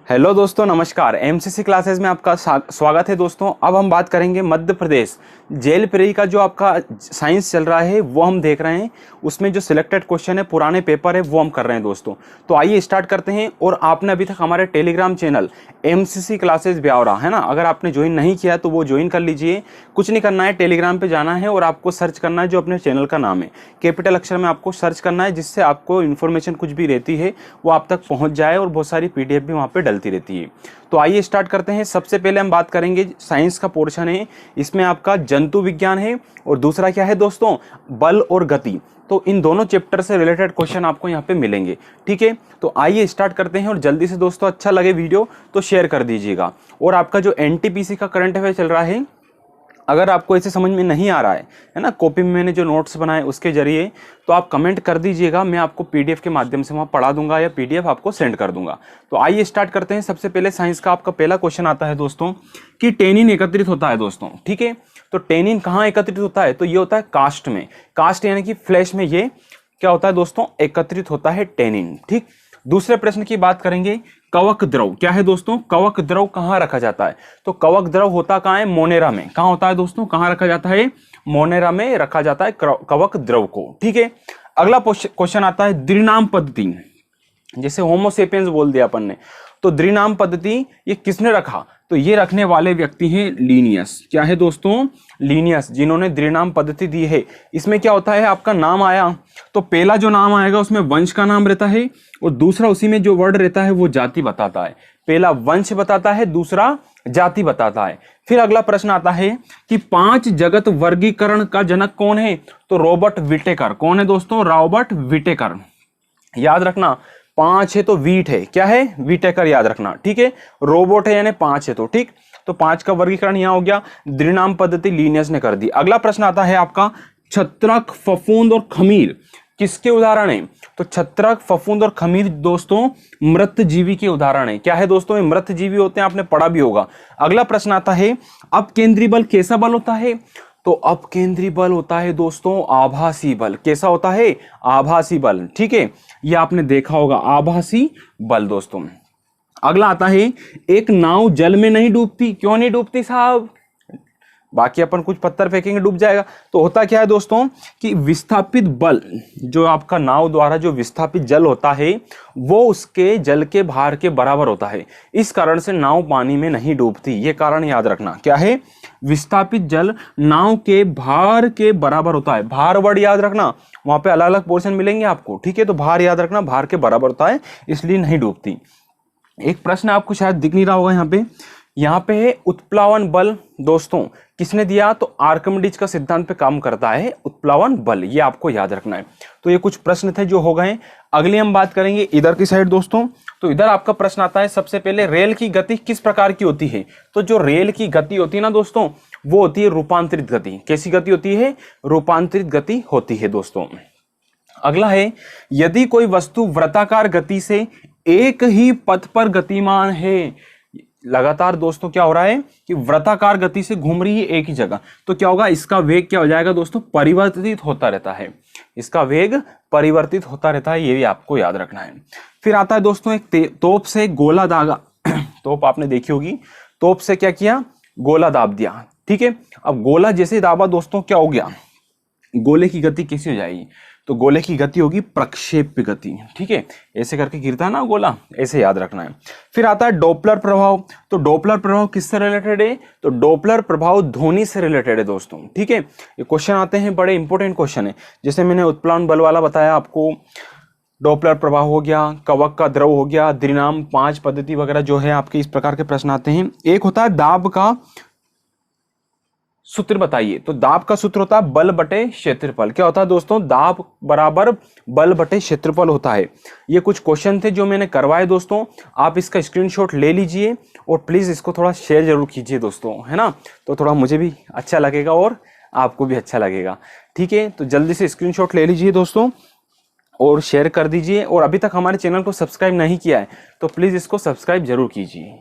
Hello दोस्तों, नमस्कार। MCC classes में आपका स्वागत है दोस्तों। अब हम बात करेंगे मध्य प्रदेश जेल प्रेरी का जो आपका साइंस चल रहा है वो हम देख रहे हैं। उसमें जो सिलेक्टेड क्वेश्चन है, पुराने पेपर है, वो हम कर रहे हैं दोस्तों। तो आइए स्टार्ट करते हैं। और आपने अभी तक हमारे Telegram channel MCC classes Biaora है ना, अगर आपने ज्वाइन नहीं किया तो वो ज्वाइन कर लीजिए। कुछ नहीं करना है, टेलीग्राम पर जाना है और आपको सर्च करना है जो अपने चैनल का नाम है, कैपिटल अक्षर में आपको सर्च करना है, जिससे आपको इन्फॉर्मेशन कुछ भी रहती है वो आप तक पहुँच जाए और बहुत सारी PDF भी वहाँ पर डलती रहती है। तो आइए स्टार्ट करते हैं। सबसे पहले हम बात करेंगे, साइंस का पोर्शन है, इसमें आपका जंतु विज्ञान है और दूसरा क्या है दोस्तों, बल और गति। तो इन दोनों चैप्टर से रिलेटेड क्वेश्चन आपको यहाँ पे मिलेंगे। ठीक है, तो आइए स्टार्ट करते हैं। और जल्दी से दोस्तों, अच्छा लगे वीडियो तो शेयर कर दीजिएगा। और आपका जो NTPC का करंट अफेयर चल रहा है, अगर आपको ऐसे समझ में नहीं आ रहा है ना, कॉपी में मैंने जो नोट्स बनाए उसके जरिए, तो आप कमेंट कर दीजिएगा, मैं आपको PDF के माध्यम से वहाँ पढ़ा दूंगा या PDF आपको सेंड कर दूंगा। तो आइए स्टार्ट करते हैं। सबसे पहले साइंस का आपका पहला क्वेश्चन आता है दोस्तों कि टेनिन एकत्रित होता है दोस्तों। ठीक है, तो टेनिन कहाँ एकत्रित होता है, तो ये होता है कास्ट में। कास्ट यानी कि फ्लैश में ये क्या होता है दोस्तों, एकत्रित होता है टेनिन। ठीक, दूसरे प्रश्न की बात करेंगे, कवक द्रव क्या है दोस्तों, कवक द्रव कहाँ रखा जाता है, तो कवक द्रव होता कहाँ है, मोनेरा में। कहाँ होता है दोस्तों, कहाँ रखा जाता है, मोनेरा में रखा जाता है कवक द्रव को। ठीक है, अगला क्वेश्चन आता है द्विनाम पद्धति, जैसे होमोसेपियंस बोल दिया अपन ने, तो द्विनाम पद्धति ये किसने रखा, तो ये रखने वाले व्यक्ति हैं लीनियस। क्या है दोस्तों, लीनियस, जिन्होंने द्विनाम पद्धति दी है। इसमें क्या होता है, आपका नाम आया तो पहला जो नाम आएगा उसमें वंश का नाम रहता है और दूसरा उसी में जो वर्ड रहता है वो जाति बताता है। पहला वंश बताता है, दूसरा जाति बताता है। फिर अगला प्रश्न आता है कि 5 जगत वर्गीकरण का जनक कौन है, तो रॉबर्ट विटेकर। कौन है दोस्तों, रॉबर्ट विटेकर। याद रखना, 5 है तो वीट है, क्या है, विटेकर, याद रखना। ठीक है, रोबोट है यानी 5 है, तो ठीक, तो 5 का वर्गीकरण यहां हो गया, द्विनाम पद्धति लीनियस ने कर दी। अगला प्रश्न आता है आपका, छत्रक, फफूंद और खमीर किसके उदाहरण है, तो छत्रक, फफूंद और खमीर दोस्तों मृत जीवी के उदाहरण है। क्या है दोस्तों, ये मृत जीवी होते हैं, आपने पढ़ा भी होगा। अगला प्रश्न आता है, अपकेंद्री बल कैसा बल होता है, तो अपकेंद्री बल होता है दोस्तों आभासी बल। कैसा होता है, आभासी बल। ठीक है, ये आपने देखा होगा, आभासी बल दोस्तों। अगला आता है, एक नाव जल में नहीं डूबती, क्यों नहीं डूबती साहब, बाकी अपन कुछ पत्थर फेंकेंगे डूब जाएगा। तो होता क्या है दोस्तों कि विस्थापित बल, जो आपका नाव द्वारा जो विस्थापित जल होता है वो उसके जल के भार के बराबर होता है, इस कारण से नाव पानी में नहीं डूबती। ये कारण याद रखना, क्या है, विस्थापित जल नाव के भार के बराबर होता है। भार वर्ड याद रखना, वहां पे अलग अलग पोर्शन मिलेंगे आपको। ठीक है, तो भार याद रखना, भार के बराबर होता है, इसलिए नहीं डूबती। एक प्रश्न आपको शायद दिख नहीं रहा होगा यहाँ पे है उत्प्लावन बल दोस्तों किसने दिया, तो आर्किमिडीज का सिद्धांत पे काम करता है उत्प्लावन बल, ये आपको याद रखना है। तो ये कुछ प्रश्न थे जो हो गए। अगली हम बात करेंगे इधर की साइड दोस्तों, तो इधर आपका प्रश्न आता है, सबसे पहले रेल की गति किस प्रकार की होती है, तो जो रेल की गति होती है ना दोस्तों, वो होती है रूपांतरित गति। कैसी गति होती है, रूपांतरित गति होती है दोस्तों। अगला है, यदि कोई वस्तु वृत्ताकार गति से एक ही पथ पर गतिमान है, लगातार दोस्तों क्या हो रहा है कि वृत्ताकार गति से घूम रही है एक ही जगह, तो क्या होगा, इसका वेग क्या हो जाएगा दोस्तों, परिवर्तित होता रहता है। इसका वेग परिवर्तित होता रहता है, ये भी आपको याद रखना है। फिर आता है दोस्तों, एक तोप से गोला दागा तोप आपने देखी होगी, तोप से क्या किया, गोला दाब दिया। ठीक है, अब गोला जैसे दाबा दोस्तों क्या हो गया, गोले की गति कैसी हो जाएगी, तो गोले की गति होगी प्रक्षेप्य गति। ठीक है, ऐसे करके गिरता है ना गोला, ऐसे याद रखना है। फिर आता है डॉपलर प्रभाव, तो डॉपलर प्रभाव किससे रिलेटेड है, तो डॉपलर प्रभाव ध्वनि से रिलेटेड है दोस्तों। ठीक है, ये क्वेश्चन आते हैं, बड़े इंपॉर्टेंट क्वेश्चन है। जैसे मैंने उत्प्लावन बल वाला बताया आपको, डॉपलर प्रभाव हो गया, कवक का द्रव हो गया, द्विनाम 5 पद्धति वगैरह जो है आपके इस प्रकार के प्रश्न आते हैं। एक होता है दाब का सूत्र बताइए, तो दाब का सूत्र होता है बल बटे क्षेत्रफल। क्या होता है दोस्तों, दाब बराबर बल बटे क्षेत्रफल होता है। ये कुछ क्वेश्चन थे जो मैंने करवाए दोस्तों, आप इसका स्क्रीनशॉट ले लीजिए और प्लीज इसको थोड़ा शेयर जरूर कीजिए दोस्तों, है ना, तो थोड़ा मुझे भी अच्छा लगेगा और आपको भी अच्छा लगेगा। ठीक है, तो जल्दी से स्क्रीनशॉट ले लीजिए दोस्तों और शेयर कर दीजिए। और अभी तक हमारे चैनल को सब्सक्राइब नहीं किया है तो प्लीज इसको सब्सक्राइब जरूर कीजिए।